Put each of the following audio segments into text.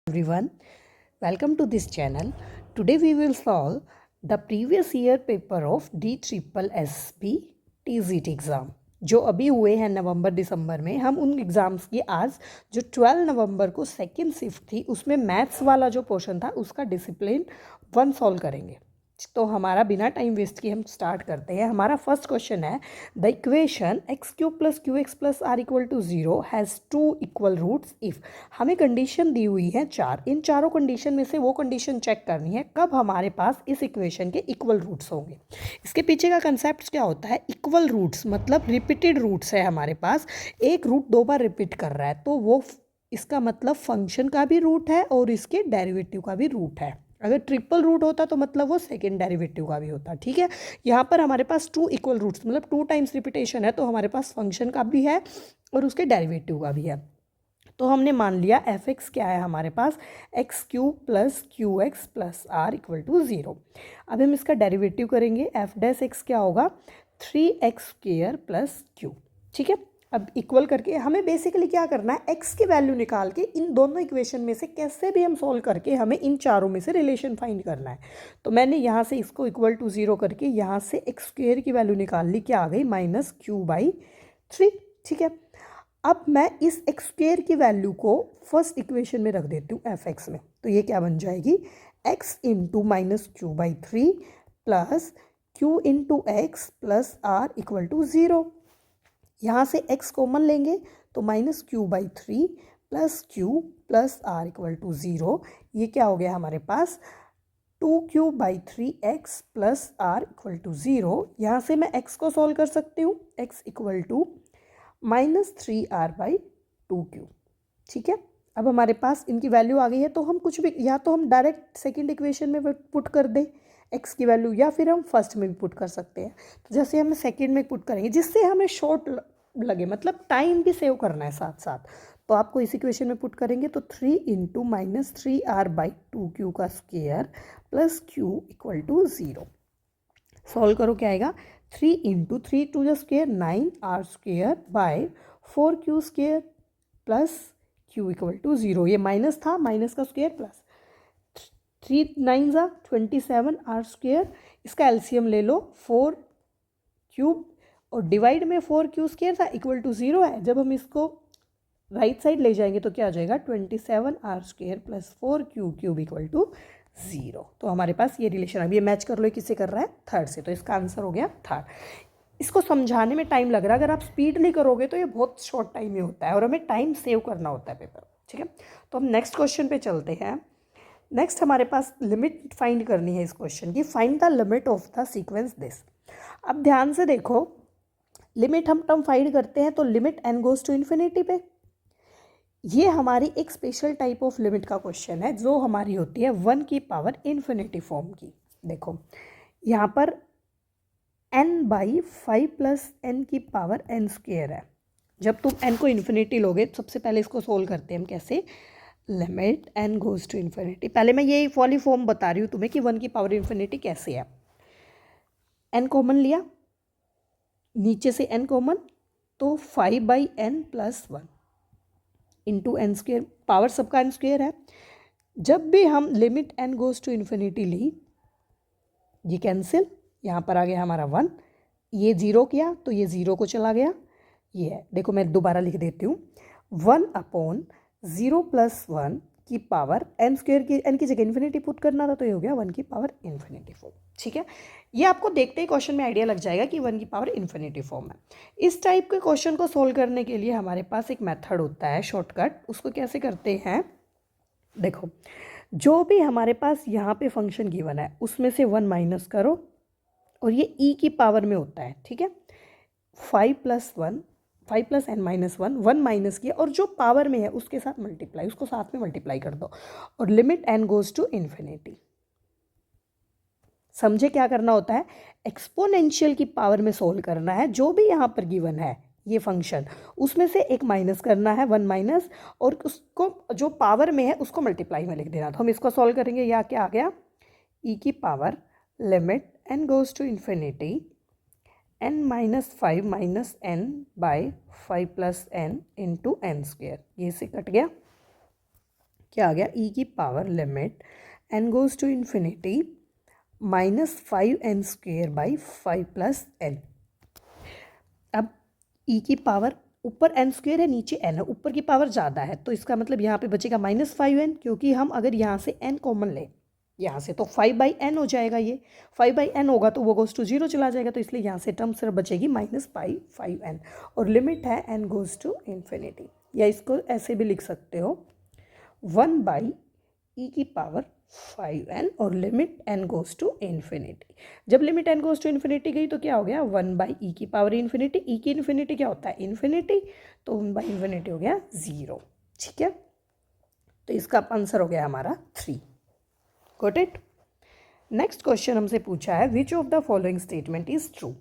Everyone, welcome to this channel. Today we will solve the previous year paper of DSSSB TZT exam जो अभी हुए हैं नवंबर दिसंबर में। हम उन एग्ज़ाम्स की आज जो 12 नवंबर को सेकेंड शिफ्ट थी उसमें मैथ्स वाला जो पोर्शन था उसका डिसिप्लिन 1 सॉल्व करेंगे। तो हमारा बिना टाइम वेस्ट किए हम स्टार्ट करते हैं। हमारा फर्स्ट क्वेश्चन है the equation x cube plus q x plus r equal to 0 has 2 equal roots if. हमें कंडीशन दी हुई है 4। इन चारों कंडीशन में से वो कंडीशन चेक करनी है कब हमारे पास इस इक्वेशन के इक्वल रूट्स होंगे। इसके पीछे का कंसेप्ट क्या होता है? इक्वल रूट्स मतलब रिपीटेड रूट्स है हमारे पास। एक रूट 2 बार रिपीट कर रहा है तो वो इसका मतलब फंक्शन का भी रूट है और इसके डेरिवेटिव का भी रूट है। अगर ट्रिपल रूट होता तो मतलब वो सेकेंड डेरिवेटिव का भी होता। ठीक है, यहाँ पर हमारे पास 2 इक्वल रूट्स मतलब 2 टाइम्स रिपीटेशन है तो हमारे पास फंक्शन का भी है और उसके डेरिवेटिव का भी है। तो हमने मान लिया एफ एक्स क्या है हमारे पास, x cube plus q x plus r equal to 0। अब हम इसका डेरिवेटिव करेंगे। एफ डैश एक्स क्या होगा, 3x² प्लस क्यू। ठीक है, अब इक्वल करके हमें बेसिकली क्या करना है, एक्स की वैल्यू निकाल के इन दोनों इक्वेशन में से कैसे भी हम सॉल्व करके हमें इन चारों में से रिलेशन फाइंड करना है। तो मैंने यहाँ से इसको इक्वल टू 0 करके यहाँ से x² की वैल्यू निकाल ली, क्या आ गई, -q/3। ठीक है, अब मैं इस x² की वैल्यू को फर्स्ट इक्वेशन में रख देती हूँ एफ एक्स में। तो ये क्या बन जाएगी, x into -q/3 plus q into x plus r equal to 0। यहाँ से x कॉमन लेंगे तो -q/3 plus q plus r equal to 0। ये क्या हो गया हमारे पास, 2q/3x plus r equal to 0। यहाँ से मैं x को सॉल्व कर सकती हूँ, x इक्वल टू -3r/2q। ठीक है, अब हमारे पास इनकी वैल्यू आ गई है तो हम कुछ भी, या तो हम डायरेक्ट सेकेंड इक्वेशन में पुट कर दें x की वैल्यू, या फिर हम फर्स्ट में भी पुट कर सकते हैं। तो जैसे हम सेकेंड में पुट करेंगे जिससे हमें शॉर्ट लगे, मतलब टाइम भी सेव करना है साथ साथ, तो आपको इस इक्वेशन में पुट करेंगे तो 3 इंटू -3r/2q का square plus q equal to 0। Solve करो, क्या आएगा, 3 into 3 to the square 9r² / 4q² plus q equal to 0। ये माइनस था, माइनस का स्क्वेयर प्लस 3 9 27r²। इसका एलसीएम ले लो, 4³ और डिवाइड में 4q² था इक्वल टू 0 है। जब हम इसको राइट साइड ले जाएंगे तो क्या आ जाएगा, 27r² plus 4q³ equal to 0। तो हमारे पास ये रिलेशन, अब ये मैच कर लो, ये किससे कर रहा है, थर्ड से। तो इसका आंसर हो गया थर्ड। इसको समझाने में टाइम लग रहा है, अगर आप स्पीडली करोगे तो ये बहुत शॉर्ट टाइम में होता है और हमें टाइम सेव करना होता है पेपर। ठीक है, तो हम नेक्स्ट क्वेश्चन पे चलते हैं। नेक्स्ट हमारे पास लिमिट फाइंड करनी है इस क्वेश्चन की। Find the limit of the sequence this. अब ध्यान से देखो, लिमिट हम टर्म फाइंड करते हैं तो limit n goes to infinity पे। ये हमारी एक स्पेशल टाइप ऑफ लिमिट का क्वेश्चन है जो हमारी होती है 1 की पावर इन्फिनिटी फॉर्म की। देखो यहाँ पर n/5 प्लस n की पावर n² है। जब तुम n को इन्फिनिटी लोगे, सबसे पहले इसको सोल्व करते हैं हम कैसे, limit n goes to infinity. पहले मैं ये वाली फॉर्म बता रही हूँ तुम्हें कि 1 की पावर इन्फिनिटी कैसे है। n कॉमन लिया, नीचे से n कॉमन, तो 5/n plus 1 into n², power सबका n² है। जब भी हम limit n goes to infinity ली, ये कैंसिल, यहाँ पर आ गया हमारा 1, ये 0 किया तो ये 0 को चला गया, ये है। देखो मैं दोबारा लिख देती हूँ, 1/0 प्लस 1 की पावर n² की, n की जगह इन्फिनिटी पुट करना था तो ये हो गया 1 की पावर इन्फिनिटी फॉर्म। ठीक है, ये आपको देखते ही क्वेश्चन में आइडिया लग जाएगा कि 1 की पावर इन्फिनिटी फॉर्म है। इस टाइप के क्वेश्चन को सोल्व करने के लिए हमारे पास एक मेथड होता है शॉर्टकट। उसको कैसे करते हैं, देखो जो भी हमारे पास यहाँ पे फंक्शन गिवन है उसमें से 1 माइनस करो, और ये e की पावर में होता है। ठीक है, 5 + 1, 5 + n - 1, 1 माइनस किया और जो पावर में है उसके साथ मल्टीप्लाई, उसको साथ में मल्टीप्लाई कर दो और limit n goes to infinity. समझे क्या करना होता है, एक्सपोनेंशियल की पावर में सोल्व करना है। जो भी यहाँ पर गिवन है ये फंक्शन, उसमें से एक माइनस करना है, 1 माइनस, और उसको जो पावर में है उसको मल्टीप्लाई में लिख देना। तो हम इसको सॉल्व करेंगे, या क्या आ गया, e की power limit n goes to infinity n - 5 - n/5 + n into n²। ये से कट गया, क्या आ गया, ई की power limit n goes to infinity -5n² by 5 + n। अब ई की पावर ऊपर n² है, नीचे n है, ऊपर की पावर ज़्यादा है तो इसका मतलब यहाँ पे बचेगा -5n, क्योंकि हम अगर यहाँ से n कॉमन लें यहाँ से तो 5/n हो जाएगा, ये 5/n होगा तो वो गोज़ टू 0 चला जाएगा, तो इसलिए यहाँ से टर्म सिर्फ बचेगी -5/n और लिमिट है n गोज़ टू इन्फिनिटी। या इसको ऐसे भी लिख सकते हो 1/e की पावर 5n और limit n goes to infinity. जब limit n goes to infinity गई तो क्या हो गया, 1/e की पावर इन्फिनिटी, e की इन्फिनिटी क्या होता है, इन्फिनिटी, तो 1/∞ हो गया 0। ठीक है, तो इसका आंसर हो गया हमारा 3। Got it? नेक्स्ट क्वेश्चन हमसे पूछा है which of the following statement is true.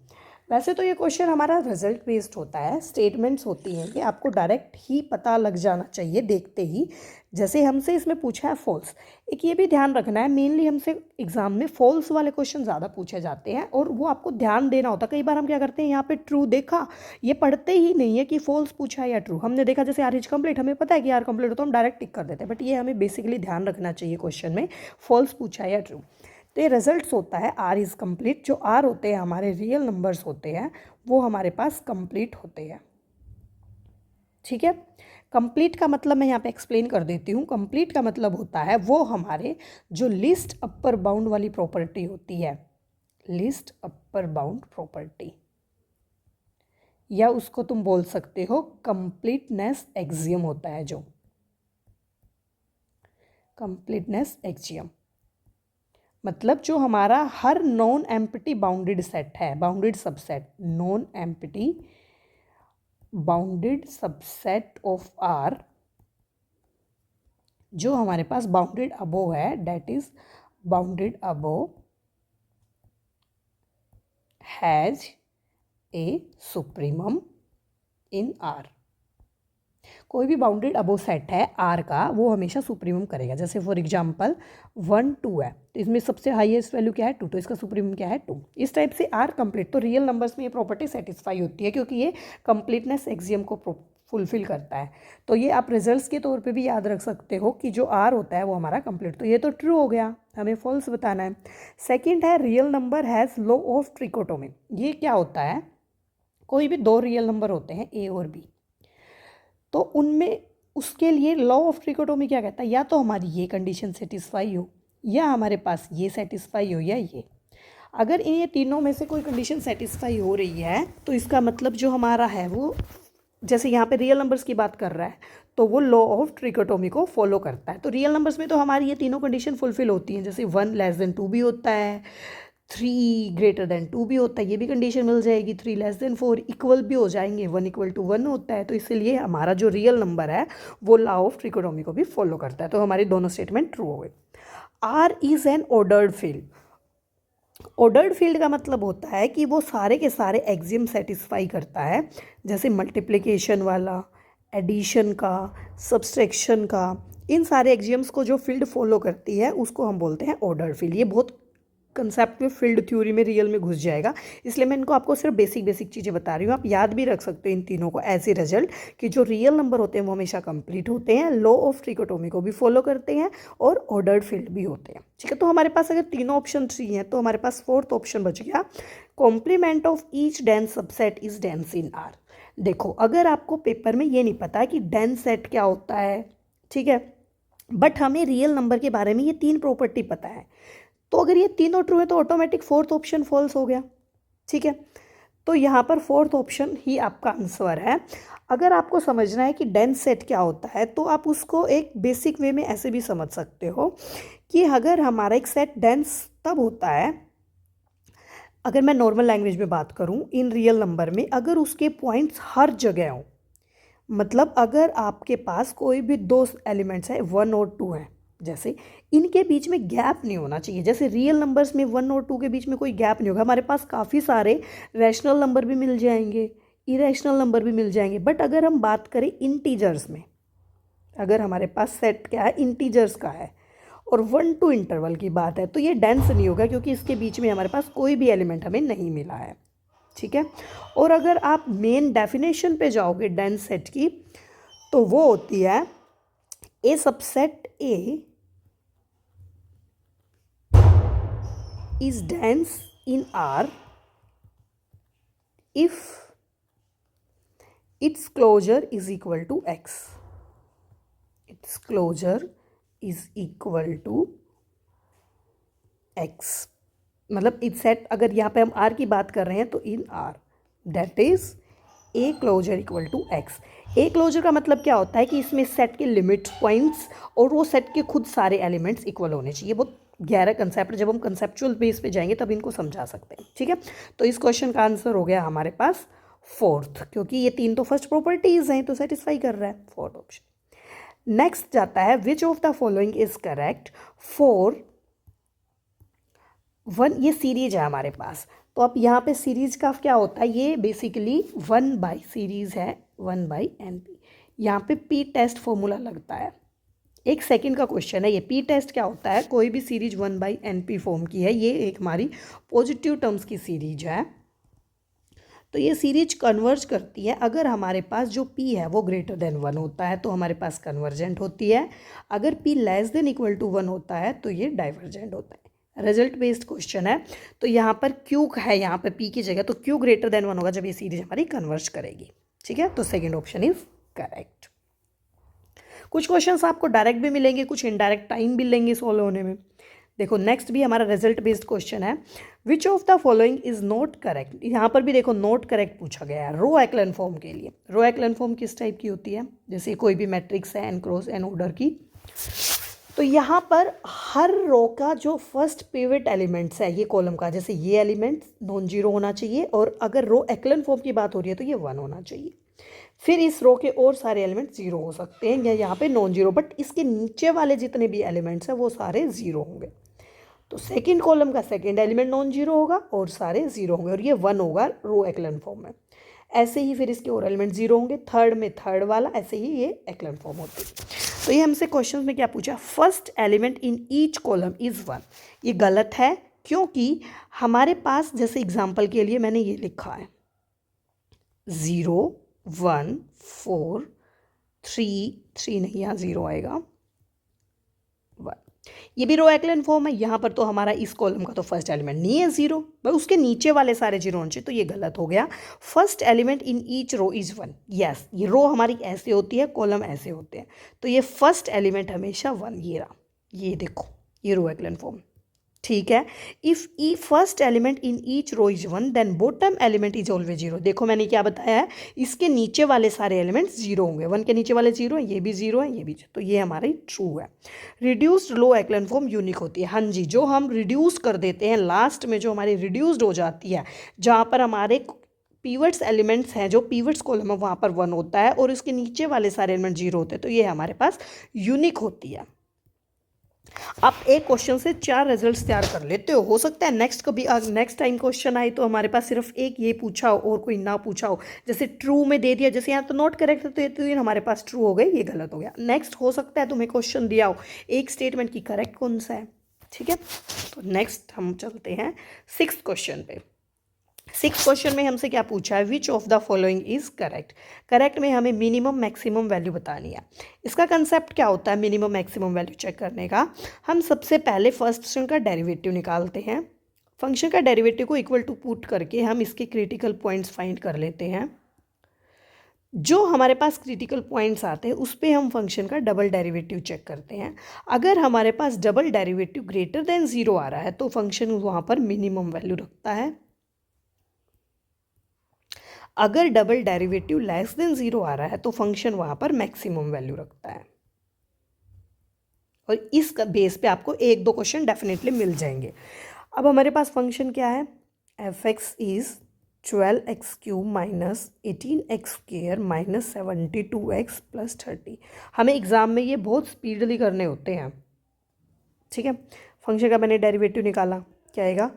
वैसे तो ये क्वेश्चन हमारा रिजल्ट बेस्ड होता है, स्टेटमेंट्स होती हैं कि आपको डायरेक्ट ही पता लग जाना चाहिए देखते ही। जैसे हमसे इसमें पूछा है फॉल्स, एक ये भी ध्यान रखना है मेनली हमसे एग्जाम में फॉल्स वाले क्वेश्चन ज़्यादा पूछे जाते हैं और वो आपको ध्यान देना होता है। कई बार हम क्या करते हैं, यहाँ पे ट्रू देखा, ये पढ़ते ही नहीं है कि फॉल्स पूछा है या ट्रू। हमने देखा जैसे आर इज कंप्लीट, हमें पता है कि आर कंप्लीट हो तो हम डायरेक्ट टिक कर देते हैं, बट ये हमें बेसिकली ध्यान रखना चाहिए क्वेश्चन में फॉल्स पूछा है या ट्रू। तो ये रिजल्ट्स होता है आर इज़ कंप्लीट, जो आर होते हैं हमारे रियल नंबर्स होते हैं वो हमारे पास कंप्लीट होते हैं। ठीक है, कंप्लीट का मतलब मैं यहाँ पे एक्सप्लेन कर देती हूँ। कंप्लीट का मतलब होता है वो हमारे जो लिस्ट अपर बाउंड वाली प्रॉपर्टी होती है, लिस्ट अपर बाउंड प्रॉपर्टी, या उसको तुम बोल सकते हो कंप्लीटनेस एक्सियम होता है, जो कंप्लीटनेस एक्सियम मतलब जो हमारा हर नॉन एम्प्टी बाउंडेड सेट है, bounded subset, non empty bounded subset of R, जो हमारे पास बाउंडेड अबोव है, that is bounded above has a supremum in R. कोई भी बाउंडेड अबोव सेट है आर का, वो हमेशा सुप्रीमम करेगा। जैसे फॉर एग्जांपल 1 2 है तो इसमें सबसे हाईएस्ट वैल्यू क्या है 2, तो इसका सुप्रीमम क्या है 2। इस टाइप से आर कंप्लीट, तो रियल नंबर्स में ये प्रॉपर्टी सेटिस्फाई होती है क्योंकि ये कंप्लीटनेस एक्सियम को फुलफिल करता है। तो ये आप रिजल्ट्स के तौर पे भी याद रख सकते हो कि जो आर होता है वो हमारा कंप्लीट। तो ये तो ट्रू हो गया, हमें फॉल्स बताना है। सेकेंड है real number has law of trichotomy. ये क्या होता है, कोई भी दो रियल नंबर होते हैं ए और बी, तो उनमें उसके लिए लॉ ऑफ ट्रिकोटोमी क्या कहता है, या तो हमारी ये कंडीशन सेटिस्फाई हो, या हमारे पास ये सेटिस्फाई हो, या ये। अगर इन ये तीनों में से कोई कंडीशन सेटिस्फाई हो रही है तो इसका मतलब जो हमारा है वो, जैसे यहाँ पे रियल नंबर्स की बात कर रहा है तो वो लॉ ऑफ ट्रिकोटोमी को फॉलो करता है। तो रियल नंबर्स में तो हमारी ये तीनों कंडीशन फुलफिल होती हैं, जैसे 1 < 2 भी होता है, 3 < 2 भी होता है, ये भी कंडीशन मिल जाएगी, 3 < 4 इक्वल भी हो जाएंगे, 1 = 1 होता है। तो इसलिए हमारा जो रियल नंबर है वो लॉ ऑफ ट्रिकोटोमी को भी फॉलो करता है। तो हमारी दोनों स्टेटमेंट ट्रू हो गए। R is an ordered field. Ordered field का मतलब होता है कि वो सारे के सारे एक्सियम सेटिस्फाई करता है, जैसे मल्टीप्लिकेशन वाला, एडिशन का, सब्सट्रैक्शन का, इन सारे एक्सियम्स को जो फील्ड फॉलो करती है उसको हम बोलते हैं ऑर्डर्ड फील्ड। ये बहुत कंसेप्ट में फील्ड थ्योरी में रियल में घुस जाएगा, इसलिए मैं इनको आपको सिर्फ बेसिक चीज़ें बता रही हूँ। आप याद भी रख सकते हो इन तीनों को एज ए रिजल्ट कि जो रियल नंबर होते हैं वो हमेशा कंप्लीट होते हैं, लॉ ऑफ ट्रिकोटोमी को भी फॉलो करते हैं और ऑर्डर्ड फील्ड भी होते हैं। ठीक है, तो हमारे पास अगर तीनों ऑप्शन 3 हैं तो हमारे पास फोर्थ ऑप्शन बच गया, complement of each dense subset is dense in R. देखो, अगर आपको पेपर में ये नहीं पता कि डेंस सेट क्या होता है, ठीक है, बट हमें रियल नंबर के बारे में ये 3 प्रॉपर्टी पता है, तो अगर ये तीनों ट्रू है तो ऑटोमेटिक फोर्थ ऑप्शन फॉल्स हो गया। ठीक है, तो यहाँ पर फोर्थ ऑप्शन ही आपका आंसर है। अगर आपको समझना है कि डेंस सेट क्या होता है तो आप उसको एक बेसिक वे में ऐसे भी समझ सकते हो कि अगर हमारा एक सेट डेंस तब होता है, अगर मैं नॉर्मल लैंग्वेज में बात करूँ, इन रियल नंबर में अगर उसके पॉइंट्स हर जगह हों, मतलब अगर आपके पास कोई भी 2 एलिमेंट्स है 1 और 2 हैं, जैसे इनके बीच में गैप नहीं होना चाहिए। जैसे रियल नंबर्स में 1 और 2 के बीच में कोई गैप नहीं होगा, हमारे पास काफ़ी सारे रैशनल नंबर भी मिल जाएंगे, इरेशनल नंबर भी मिल जाएंगे। बट अगर हम बात करें इंटीजर्स में, अगर हमारे पास सेट क्या है इंटीजर्स का है और 1 2 इंटरवल की बात है, तो ये डेंस नहीं होगा क्योंकि इसके बीच में हमारे पास कोई भी एलिमेंट हमें नहीं मिला है। ठीक है, और अगर आप मेन डेफिनेशन पे जाओगे डेंस सेट की, तो वो होती है A subset A is dense in R if its closure is equal to X. Its closure is equal to X. मतलब इस सेट, अगर यहाँ पे हम R की बात कर रहे हैं तो in R that is A closure equal to X. A closure का मतलब क्या होता है कि इसमें सेट के लिमिट पॉइंट्स और वो सेट के खुद सारे एलिमेंट्स इक्वल होने चाहिए. बहुत गहरा कंसेप्ट, जब हम कंसेप्चुअल बेस पे जाएंगे तब इनको समझा सकते हैं. ठीक है, तो इस क्वेश्चन का आंसर हो गया हमारे पास फोर्थ, क्योंकि ये तीन तो फर्स्ट प्रॉपर्टीज हैं तो सेटिस्फाई कर रहा है, फोर्थ ऑप्शन. नेक्स्ट जाता है which of the following is correct for one. ये सीरीज है हमारे पास, तो अब यहाँ पे सीरीज का क्या होता है, ये बेसिकली 1 सीरीज है 1/NP. यहाँ पे पी टेस्ट फॉर्मूला लगता है. एक सेकंड का क्वेश्चन है ये. पी टेस्ट क्या होता है, कोई भी सीरीज 1/NP फॉर्म की है, ये एक हमारी पॉजिटिव टर्म्स की सीरीज है. तो ये सीरीज कन्वर्ज करती है अगर हमारे पास जो P है वो ग्रेटर देन 1 होता है तो हमारे पास कन्वर्जेंट होती है. अगर P less than equal to 1 होता है तो ये डाइवर्जेंट होता है. रिजल्ट बेस्ड क्वेश्चन है, तो यहाँ पर Q है यहाँ पर P की जगह, तो Q ग्रेटर देन 1 होगा जब ये सीरीज हमारी कन्वर्ज करेगी. ठीक है, तो सेकेंड ऑप्शन इज करेक्ट. कुछ क्वेश्चंस आपको डायरेक्ट भी मिलेंगे, कुछ इनडायरेक्ट टाइम भी लेंगे सॉल्व होने में. देखो नेक्स्ट भी हमारा रिजल्ट बेस्ड क्वेश्चन है. Which of the following is not correct. यहाँ पर भी देखो नॉट करेक्ट पूछा गया है रो एक्लन फॉर्म के लिए. रो एक्लन फॉर्म किस टाइप की होती है, जैसे कोई भी मैट्रिक्स है एन क्रॉस एन ऑर्डर की, तो यहाँ पर हर रो का जो फर्स्ट पिवट एलिमेंट्स है ये कॉलम का, जैसे ये एलिमेंट नॉन जीरो होना चाहिए, और अगर रो एक्लन फॉर्म की बात हो रही है तो ये 1 होना चाहिए. फिर इस रो के और सारे एलिमेंट जीरो हो सकते हैं या यहाँ पे नॉन जीरो, बट इसके नीचे वाले जितने भी एलिमेंट्स हैं वो सारे जीरो होंगे. तो सेकंड कॉलम का सेकंड एलिमेंट नॉन जीरो होगा और सारे जीरो होंगे, और ये 1 होगा रो एक्लन फॉर्म में. ऐसे ही फिर इसके और एलिमेंट जीरो होंगे, थर्ड में थर्ड वाला, ऐसे ही ये एक्लन फॉर्म होती है. तो ये हमसे क्वेश्चन में क्या पूछा, first element in each column is 1. ये गलत है, क्योंकि हमारे पास जैसे एग्जाम्पल के लिए मैंने ये लिखा है 0 1 4 3 नहीं, यहाँ 0 आएगा 1. ये भी रो एक्लन फॉर्म है. यहाँ पर तो हमारा इस कॉलम का तो फर्स्ट एलिमेंट नहीं है 0, भाई उसके नीचे वाले सारे जीरो होने चाहिए, तो ये गलत हो गया. First element in each row is 1. Yes, ये रो हमारी ऐसे होती है, कॉलम ऐसे होते हैं, तो ये फर्स्ट एलिमेंट हमेशा 1. ये रहा, ये देखो ये रो एक्लन फॉर्म. ठीक है, if the first element in each row is 1 then bottom element is always 0. देखो मैंने क्या बताया है, इसके नीचे वाले सारे एलिमेंट्स 0 होंगे. 1 के नीचे वाले 0 है, ये भी 0 है, ये भी 0, तो ये हमारी ट्रू है. रिड्यूस्ड लो एक्लन फॉर्म यूनिक होती है. हाँ जी, जो हम रिड्यूस कर देते हैं लास्ट में, जो हमारी रिड्यूस्ड हो जाती है, जहाँ पर हमारे पीवट्स एलिमेंट्स हैं, जो पीवट्स कॉलम है वहाँ पर 1 होता है और इसके नीचे वाले सारे एलिमेंट 0 होते हैं, तो ये हमारे पास यूनिक होती है. आप एक क्वेश्चन से 4 रिजल्ट्स तैयार कर लेते हो सकता है नेक्स्ट कभी नेक्स्ट टाइम क्वेश्चन आए तो हमारे पास सिर्फ एक ये पूछा हो और कोई ना पूछा हो. जैसे ट्रू में दे दिया, जैसे यहाँ तो नॉट करेक्ट है तो ये तो हमारे पास ट्रू हो गए, ये गलत हो गया. नेक्स्ट हो सकता है तुम्हें क्वेश्चन दिया हो एक स्टेटमेंट की करेक्ट कौन सा है. ठीक है, तो नेक्स्ट हम चलते हैं 6th क्वेश्चन पे. 6th क्वेश्चन में हमसे क्या पूछा है, which of the following is correct. Correct में हमें मिनिमम मैक्सिमम वैल्यू बतानी है. इसका कंसेप्ट क्या होता है मिनिमम मैक्सिमम वैल्यू चेक करने का. हम सबसे पहले फर्स्ट फंक्शन का डेरिवेटिव निकालते हैं. फंक्शन का डेरिवेटिव को इक्वल टू पुट करके हम इसके क्रिटिकल पॉइंट्स फाइंड कर लेते हैं. जो हमारे पास क्रिटिकल पॉइंट्स आते हैं उस पर हम फंक्शन का डबल डेरिवेटिव चेक करते हैं. अगर हमारे पास डबल डेरिवेटिव ग्रेटर देन 0 आ रहा है तो फंक्शन वहाँ पर मिनिमम वैल्यू रखता है. अगर डबल डेरिवेटिव लेस देन 0 आ रहा है तो फंक्शन वहाँ पर मैक्सिमम वैल्यू रखता है. और इस बेस पे आपको 1-2 क्वेश्चन डेफिनेटली मिल जाएंगे. अब हमारे पास फंक्शन क्या है, f(x) is 12x³ minus 18x² minus 72x plus 30. हमें एग्जाम में ये बहुत स्पीडली करने होते हैं. ठीक है, फंक्शन का मैंने डेरिवेटिव निकाला, क्या आएगा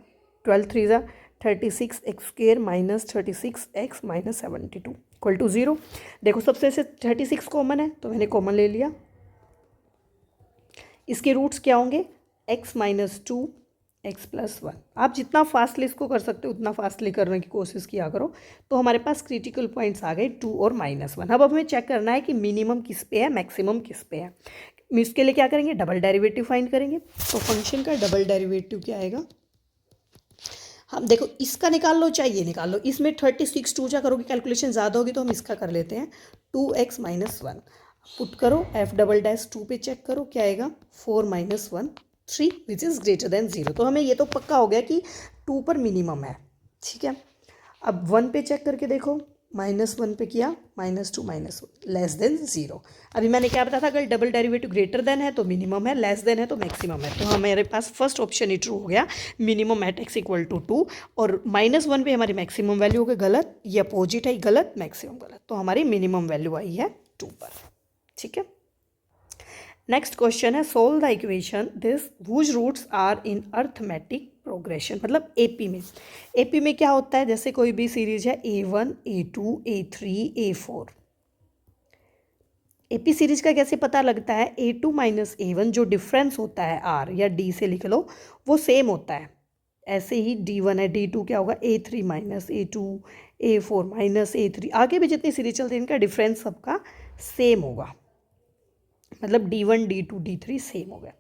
12 3 36x² minus 36x minus 72 equal to 0. देखो सबसे से 36 कॉमन है तो मैंने कॉमन ले लिया. इसके रूट्स क्या होंगे, x माइनस 2 x प्लस 1. आप जितना फास्टली इसको कर सकते हो उतना फास्टली करने की कोशिश किया करो. तो हमारे पास क्रिटिकल पॉइंट्स आ गए 2 और -1. अब हमें चेक करना है कि मिनिमम किस पे है मैक्सिमम किस पे है. इसके लिए क्या करेंगे, डबल डेरिवेटिव फाइंड करेंगे। तो फंक्शन का डबल डेरिवेटिव क्या आएगा, हम देखो इसका निकाल लो चाहे ये निकाल लो, इसमें 36 टू जा करोगे कैलकुलेशन ज़्यादा होगी तो हम इसका कर लेते हैं 2x-1 पुट करो, f डबल डैश 2 पे चेक करो क्या आएगा 4-1 3 विच इज़ ग्रेटर देन 0। तो हमें ये तो पक्का हो गया कि 2 पर मिनिमम है, ठीक है। अब 1 पे चेक करके देखो, -1 पे किया -2 -1 लेस देन 0। अभी मैंने क्या बताया था, अगर डबल डेरिवेटिव ग्रेटर देन है तो मिनिमम है, लेस देन है तो मैक्सिमम है। तो हमारे पास फर्स्ट ऑप्शन ही ट्रू हो गया, minimum at x equal to 2। और -1 पे हमारी मैक्सिमम वैल्यू हो गई गलत, ये अपोजिट है गलत, मैक्सिमम गलत। तो हमारी मिनिमम वैल्यू आई है 2 पर, ठीक है। नेक्स्ट क्वेश्चन है, solve the equation this whose roots are in arithmetic progression. मतलब एपी में, एपी में क्या होता है, जैसे कोई भी सीरीज है A1 A2 A3 A4। AP series का कैसे पता लगता है, A2 माइनस A1 जो डिफरेंस होता है R या D से लिख लो वो सेम होता है। ऐसे ही D1 है D2 क्या होगा A3 minus A2 A4 minus A3, आगे भी जितनी सीरीज चलती है इनका डिफरेंस सबका सेम होगा। मतलब D1 D2 D3 सेम हो गया।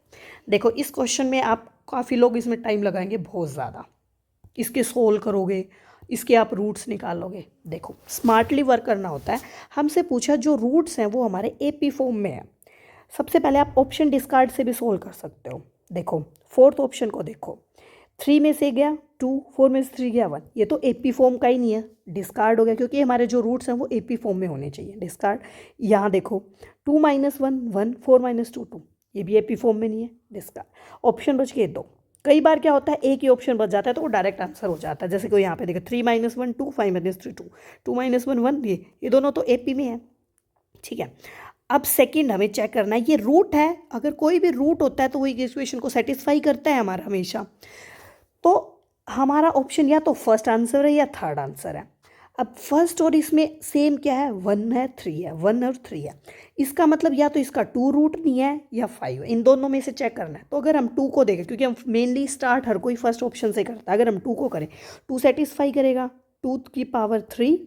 देखो इस क्वेश्चन में आप काफ़ी लोग इसमें टाइम लगाएंगे बहुत ज़्यादा, इसके सोल्व करोगे, इसके आप रूट्स निकालोगे। देखो स्मार्टली वर्क करना होता है। हमसे पूछा जो रूट्स हैं वो हमारे एपी फॉर्म में है। सबसे पहले आप ऑप्शन डिस्कार्ड से भी सोल्व कर सकते हो। देखो फोर्थ ऑप्शन को देखो, 3 में से गया 2, 4 में से 3 गया 1, ये तो एपी फॉर्म का ही नहीं है, डिस्कार्ड हो गया, क्योंकि हमारे जो रूट्स हैं वो एपी फॉर्म में होने चाहिए, डिस्कार्ड। यहाँ देखो 2-1 1, 4-2 2, ये भी एपी फॉर्म में नहीं है, डिस्कार्ड। ऑप्शन बच गए 2। कई बार क्या होता है एक ही ऑप्शन बच जाता है तो वो डायरेक्ट आंसर हो जाता है। जैसे कोई यहाँ पे देखो 3-1 2, 5-3 2, 2-1 1, ये दोनों तो एपी में है, ठीक है। अब सेकंड हमें चेक करना है, ये रूट है, अगर कोई भी रूट होता है तो वो इक्वेशन को सेटिस्फाई करता है हमारा हमेशा। तो हमारा ऑप्शन या तो फर्स्ट आंसर है या थर्ड आंसर है। अब फर्स्ट और इसमें सेम क्या है, 1 है 3 है, 1 और 3 है, इसका मतलब या तो इसका 2 रूट नहीं है या 5 है, इन दोनों में से चेक करना है। तो अगर हम 2 को देखें, क्योंकि हम मेनली स्टार्ट हर कोई फर्स्ट ऑप्शन से करता है, अगर हम 2 को करें 2 सेटिस्फाई करेगा, 2 की पावर 3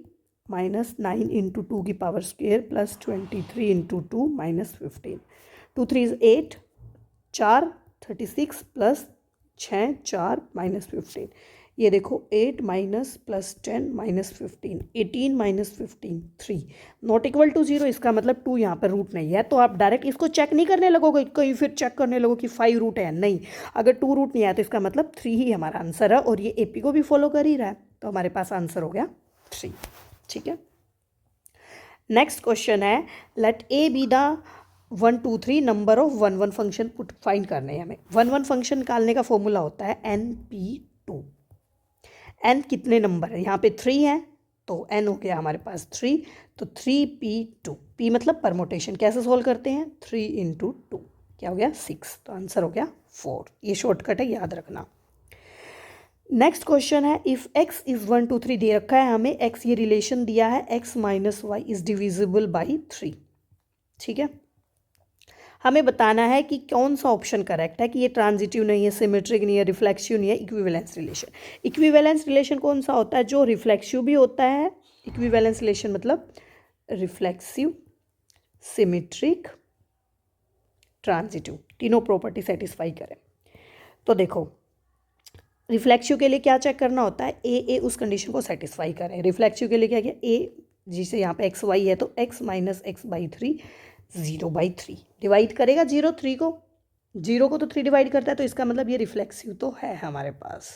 -9 इंटू 2 की power square plus 23 into 2 -15, 2 3 is 8, 4 36 plus 6 4 -15, ये देखो 8 minus plus 10 -15, 18 -15 3 not equal to 0। इसका मतलब 2 यहाँ पर रूट नहीं है। तो आप डायरेक्ट इसको चेक नहीं करने लगोगे, कहीं फिर चेक करने लगो कि 5 रूट है, नहीं। अगर 2 रूट नहीं आया तो इसका मतलब 3 ही हमारा आंसर है, और ये एपी को भी फॉलो कर ही रहा है, तो हमारे पास आंसर हो गया 3, ठीक है। नेक्स्ट क्वेश्चन है, let A be the 1 2 3 number of 1 1 function put find करने हैं हमें। 1 1 फंक्शन निकालने का फॉर्मूला होता है NP2। n कितने नंबर है, यहाँ पे 3 है तो n हो गया हमारे पास 3, तो 3p2, p मतलब परमोटेशन, कैसे सोल्व करते हैं 3 इंटू 2 क्या हो गया 6, तो आंसर हो गया 4। ये शॉर्टकट है, याद रखना। नेक्स्ट क्वेश्चन है, इफ़ x इज़ 1 2 3 दे रखा है हमें, x ये रिलेशन दिया है x minus y is divisible by 3, ठीक है। हमें बताना है कि कौन सा ऑप्शन करेक्ट है, कि ये ट्रांजिटिव नहीं है, सिमेट्रिक नहीं है, रिफ्लेक्सिव नहीं है, इक्विवेलेंस रिलेशन। इक्विवेलेंस रिलेशन कौन सा होता है, जो रिफ्लेक्सिव भी होता है। इक्विवेलेंस रिलेशन मतलब रिफ्लेक्सिव, सिमेट्रिक, ट्रांजिटिव, तीनों प्रॉपर्टी सेटिस्फाई करें। तो देखो रिफ्लेक्सिव के लिए क्या चेक करना होता है, ए उस कंडीशन को सेटिस्फाई करें। रिफ्लेक्सिव के लिए क्या किया, ए जिसे यहाँ पे एक्स वाई है तो x minus x by 3 0/3 divide करेगा 3 को, 0 को तो 3 डिवाइड करता है, तो इसका मतलब ये रिफ्लेक्सिव तो है हमारे पास,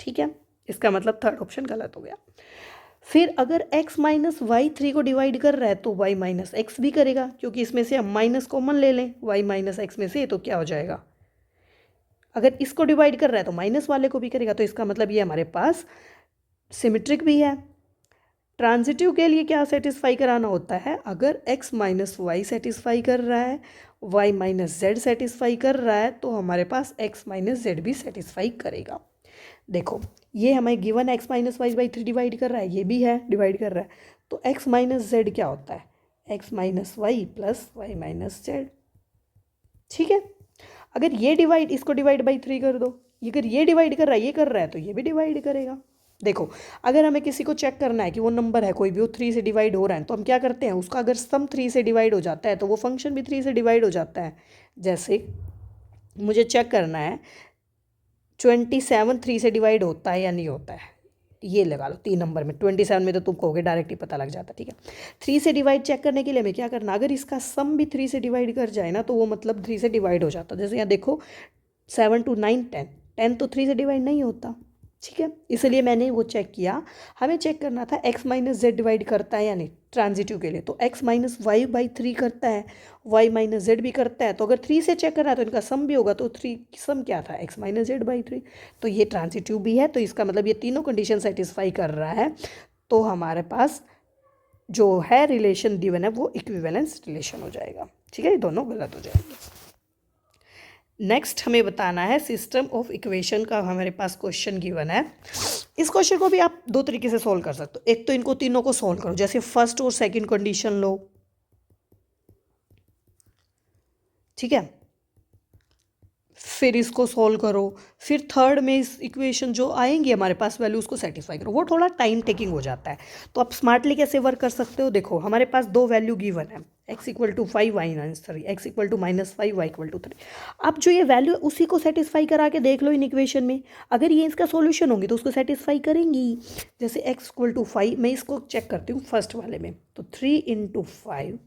ठीक है। इसका मतलब थर्ड ऑप्शन गलत हो गया। फिर अगर x माइनस वाई 3 को डिवाइड कर रहा है तो y माइनस एक्स भी करेगा, क्योंकि इसमें से हम माइनस कॉमन ले लें y माइनस एक्स में से, तो क्या हो जाएगा, अगर इसको डिवाइड कर रहा है तो माइनस वाले को भी करेगा, तो इसका मतलब ये हमारे पास सिमेट्रिक भी है। ट्रांजिटिव के लिए क्या सेटिस्फाई कराना होता है, अगर x माइनस वाई सेटिस्फाई कर रहा है, y माइनस जेड सेटिस्फाई कर रहा है, तो हमारे पास x माइनस जेड भी सेटिस्फाई करेगा। देखो ये हमें given x minus y by 3 divide कर रहा है, ये भी है डिवाइड कर रहा है, तो x माइनस जेड क्या होता है, x minus y plus y minus z, ठीक है। अगर ये डिवाइड, इसको डिवाइड बाई 3 कर दो, अगर ये डिवाइड कर रहा है, ये कर रहा है, तो ये भी डिवाइड करेगा, देखो, अगर हमें किसी को चेक करना है कि वो नंबर है कोई भी, वो 3 से डिवाइड हो रहा है, तो हम क्या करते हैं, उसका अगर सम 3 से डिवाइड हो जाता है तो वो फंक्शन भी 3 से डिवाइड हो जाता है। जैसे मुझे चेक करना है 27 3 से डिवाइड होता है या नहीं होता है, ये लगा लो 3 नंबर में, 27 में तो तुम कहोगे डायरेक्ट ही पता लग जाता, ठीक है। 3 से डिवाइड चेक करने के लिए हमें क्या करना, अगर इसका सम भी 3 से डिवाइड कर जाए ना तो वो मतलब 3 से डिवाइड हो जाता। जैसे यहाँ देखो 7 2 9 10, 10 तो 3 से डिवाइड नहीं होता, ठीक है। इसलिए मैंने वो चेक किया, हमें चेक करना था x माइनस जेड डिवाइड करता है या नहीं ट्रांजिटिव के लिए, तो x माइनस वाई बाई 3 करता है, y माइनस जेड भी करता है, तो अगर 3 से चेक करना है तो इनका सम भी होगा, तो 3 सम क्या था, x माइनस जेड बाई 3, तो ये ट्रांजिटिव भी है, तो इसका मतलब ये तीनों कंडीशन सेटिस्फाई कर रहा है। तो हमारे पास जो है रिलेशन गिवन है वो इक्विवेलेंस रिलेशन हो जाएगा, ठीक है, ये दोनों गलत हो जाएंगे। नेक्स्ट हमें बताना है सिस्टम ऑफ इक्वेशन का, हमारे पास क्वेश्चन गिवन है। इस क्वेश्चन को भी आप दो तरीके से सॉल्व कर सकते हो, एक तो इनको तीनों को सॉल्व करो, जैसे फर्स्ट और सेकंड कंडीशन लो, ठीक है, फिर इसको सॉल्व करो, फिर थर्ड में इस इक्वेशन जो आएंगी हमारे पास वैल्यू उसको सेटिस्फाई करो, वो थोड़ा टाइम टेकिंग हो जाता है। तो आप स्मार्टली कैसे वर्क कर सकते हो, देखो हमारे पास दो वैल्यू गिवन है, x equal to 5 y minus 3, x equal to -5 y equal to 3। अब जो ये वैल्यू उसी को सेटिस्फाई करा के देख लो इन इक्वेशन में, अगर ये इसका सॉल्यूशन होंगी तो उसको सेटिस्फाई करेंगी। जैसे x इक्वल टू 5, मैं इसको चेक करती हूँ फर्स्ट वाले में, तो 3 इंटू 5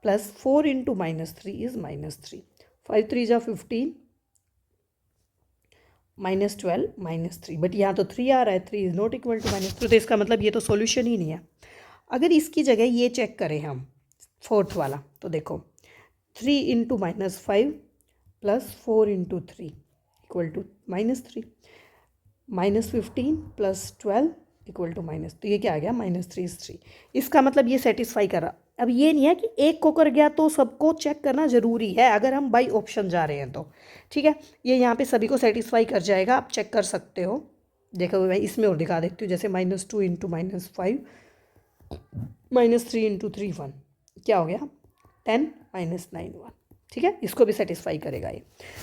प्लस 4 इंटू -3 इज -3, 5 3 जा 15 -12 -3, बट यहाँ तो 3 आ रहा है, 3 इज नॉट इक्वल टू -3, तो इसका मतलब ये तो सॉल्यूशन ही नहीं है। अगर इसकी जगह ये चेक करें हम फोर्थ वाला, तो देखो 3 into -5 plus 4 into 3 equal to -3, -15 plus 12 equal to minus, तो ये क्या आ गया -3 is 3। इसका मतलब ये सेटिस्फाई कर रहा। अब ये नहीं है कि एक को कर गया तो सबको चेक करना ज़रूरी है, अगर हम बाई ऑप्शन जा रहे हैं तो, ठीक है, ये यहाँ पे सभी को सेटिस्फाई कर जाएगा, आप चेक कर सकते हो। देखो मैं इसमें और दिखा देती हूँ, जैसे -2 इंटू -5 -3 इंटू 3 1, क्या हो गया 10 -9 1, ठीक है, इसको भी सेटिस्फाई करेगा ये।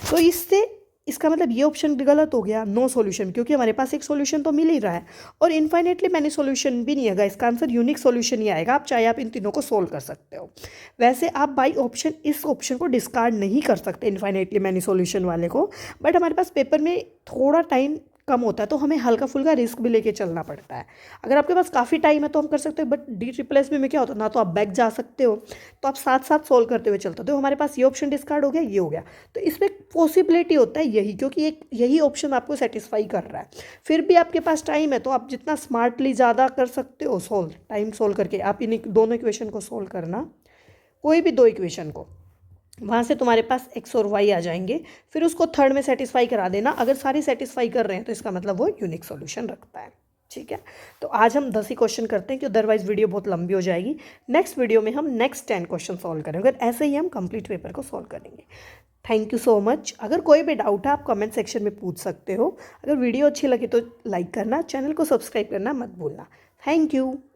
तो इससे इसका मतलब ये ऑप्शन गलत हो गया, नो सॉल्यूशन, क्योंकि हमारे पास एक सॉल्यूशन तो मिल ही रहा है और इन्फाइनेटली मैंने सॉल्यूशन भी नहीं आएगा, इसका आंसर यूनिक सॉल्यूशन ही आएगा। आप चाहे आप इन तीनों को सोल्व कर सकते हो। वैसे आप बाई ऑप्शन इस ऑप्शन को डिस्कार्ड नहीं कर सकते इन्फाइनेटली मैनी सॉल्यूशन वाले को, बट हमारे पास पेपर में थोड़ा टाइम कम होता है तो हमें हल्का फुल्का रिस्क भी लेके चलना पड़ता है। अगर आपके पास काफ़ी टाइम है तो हम कर सकते हैं, बट DSSS में क्या होता है ना, तो आप बैक जा सकते हो, तो आप साथ साथ सोल्व करते हुए चलते हो। तो हमारे पास ये ऑप्शन डिस्कार्ड हो गया, ये हो गया, तो इसमें पॉसिबिलिटी होता है यही, क्योंकि एक यही ऑप्शन आपको सेटिस्फाई कर रहा है। फिर भी आपके पास टाइम है तो आप जितना स्मार्टली ज़्यादा कर सकते हो सोल्व, टाइम सोल्व करके आप इन दोनों इक्वेशन को सोल्व करना, कोई भी दो इक्वेशन को, वहाँ से तुम्हारे पास x और y आ जाएंगे, फिर उसको थर्ड में सेटिस्फाई करा देना। अगर सारी सेटिस्फाई कर रहे हैं तो इसका मतलब वो यूनिक सॉल्यूशन रखता है, ठीक है। तो आज हम 10 ही क्वेश्चन करते हैं, कि अदरवाइज वीडियो बहुत लंबी हो जाएगी। नेक्स्ट वीडियो में हम नेक्स्ट 10 क्वेश्चन सॉल्व करेंगे, और ऐसे ही हम कंप्लीट पेपर को सॉल्व करेंगे। Thank you so much. अगर कोई भी डाउट है आप कमेंट सेक्शन में पूछ सकते हो। अगर वीडियो अच्छी लगे तो लाइक करना, चैनल को सब्सक्राइब करना मत भूलना। Thank you.